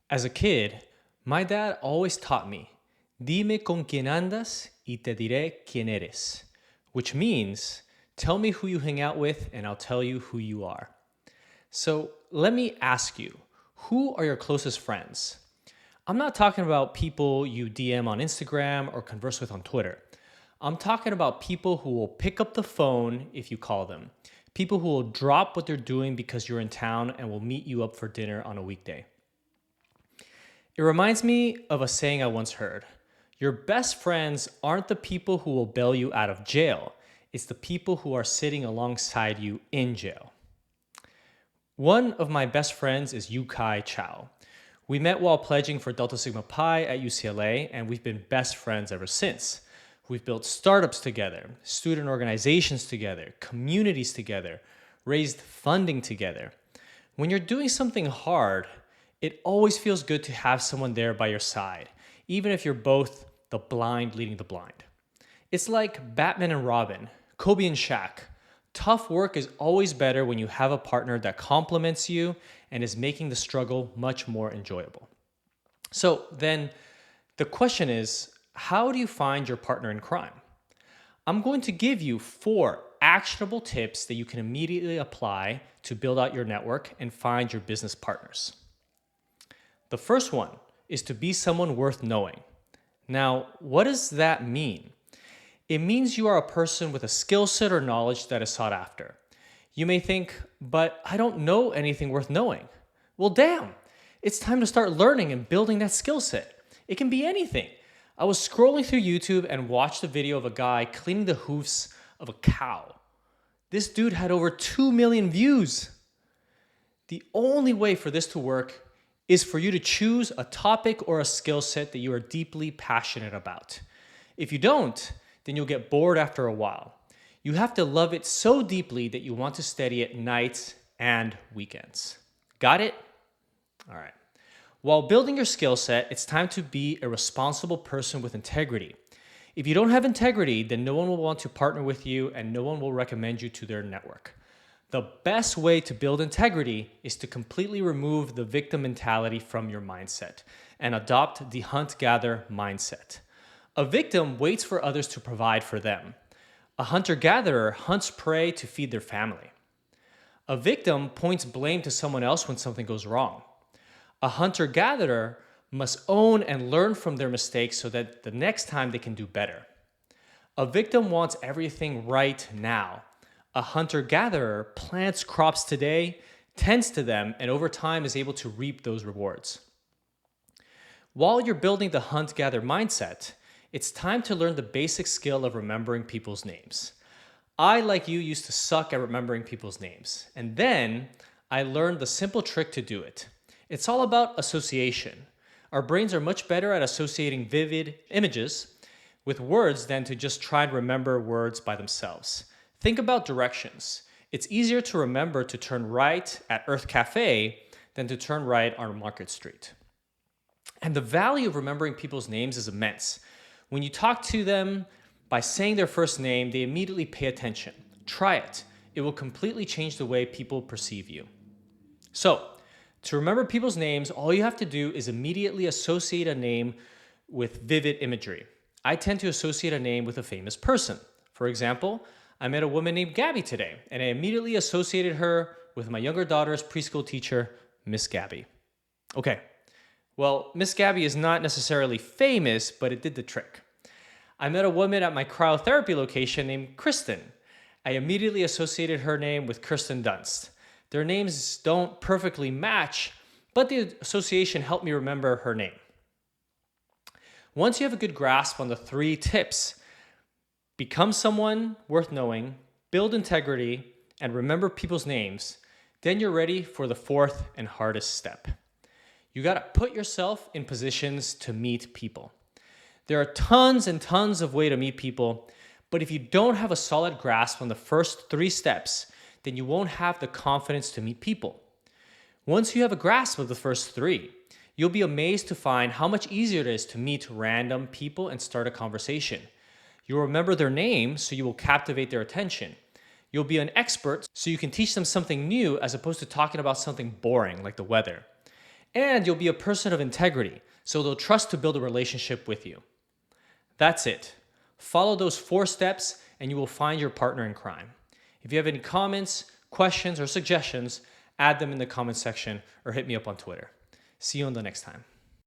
As a kid, my dad always taught me, dime con quién andas y te diré quién eres, which means, tell me who you hang out with and I'll tell you who you are. So let me ask you, who are your closest friends? I'm not talking about people you DM on Instagram or converse with on Twitter. I'm talking about people who will pick up the phone if you call them. People who will drop what they're doing because you're in town and will meet you up for dinner on a weekday. It reminds me of a saying I once heard. Your best friends aren't the people who will bail you out of jail. It's the people who are sitting alongside you in jail. One of my best friends is Chou. We met while pledging for Delta Sigma Pi at UCLA, and we've been best friends ever since. We've built startups together, student organizations together, communities together, raised funding together. When you're doing something hard, it always feels good to have someone there by your side, even if you're both the blind leading the blind. It's like Batman and Robin, Kobe and Shaq. Tough work is always better when you have a partner that complements you and is making the struggle much more enjoyable. So then the question is, how do you find your partner in crime? I'm going to give you 4 actionable tips that you can immediately apply to build out your network and find your business partners. The first one is to be someone worth knowing. Now, what does that mean? It means you are a person with a skill set or knowledge that is sought after. You may think, but I don't know anything worth knowing. Well, damn, it's time to start learning and building that skill set. It can be anything. I was scrolling through YouTube and watched a video of a guy cleaning the hoofs of a cow. This dude had over 2 million views. The only way for this to work is for you to choose a topic or a skill set that you are deeply passionate about. If you don't, then you'll get bored after a while. You have to love it so deeply that you want to study it nights and weekends. Got it? All right. While building your skill set, it's time to be a responsible person with integrity. If you don't have integrity, then no one will want to partner with you and no one will recommend you to their network. The best way to build integrity is to completely remove the victim mentality from your mindset and adopt the hunt-gather mindset. A victim waits for others to provide for them. A hunter-gatherer hunts prey to feed their family. A victim points blame to someone else when something goes wrong. A hunter-gatherer must own and learn from their mistakes so that the next time they can do better. A victim wants everything right now. A hunter-gatherer plants crops today, tends to them, and over time is able to reap those rewards. While you're building the hunt-gather mindset, it's time to learn the basic skill of remembering people's names. I, like you, used to suck at remembering people's names. And then I learned the simple trick to do it. It's all about association. Our brains are much better at associating vivid images with words than to just try and remember words by themselves. Think about directions. It's easier to remember to turn right at Earth Cafe than to turn right on Market Street. And the value of remembering people's names is immense. When you talk to them by saying their first name, they immediately pay attention. Try it. It will completely change the way people perceive you. So, to remember people's names, all you have to do is immediately associate a name with vivid imagery. I tend to associate a name with a famous person. For example, I met a woman named Gabby today, and I immediately associated her with my younger daughter's preschool teacher, Miss Gabby. Okay. Well, Miss Gabby is not necessarily famous, but it did the trick. I met a woman at my cryotherapy location named Kristen. I immediately associated her name with Kirsten Dunst. Their names don't perfectly match, but the association helped me remember her name. Once you have a good grasp on the 3 tips, become someone worth knowing, build integrity, and remember people's names, then you're ready for the 4th and hardest step. You got to put yourself in positions to meet people. There are tons and tons of ways to meet people, but if you don't have a solid grasp on the first 3 steps, then you won't have the confidence to meet people. Once you have a grasp of the first 3, you'll be amazed to find how much easier it is to meet random people and start a conversation. You'll remember their name, so you will captivate their attention. You'll be an expert, so you can teach them something new as opposed to talking about something boring like the weather. And you'll be a person of integrity, so they'll trust to build a relationship with you. That's it. Follow those 4 steps and you will find your partner in crime. If you have any comments, questions, or suggestions, add them in the comment section or hit me up on Twitter. See you on the next time.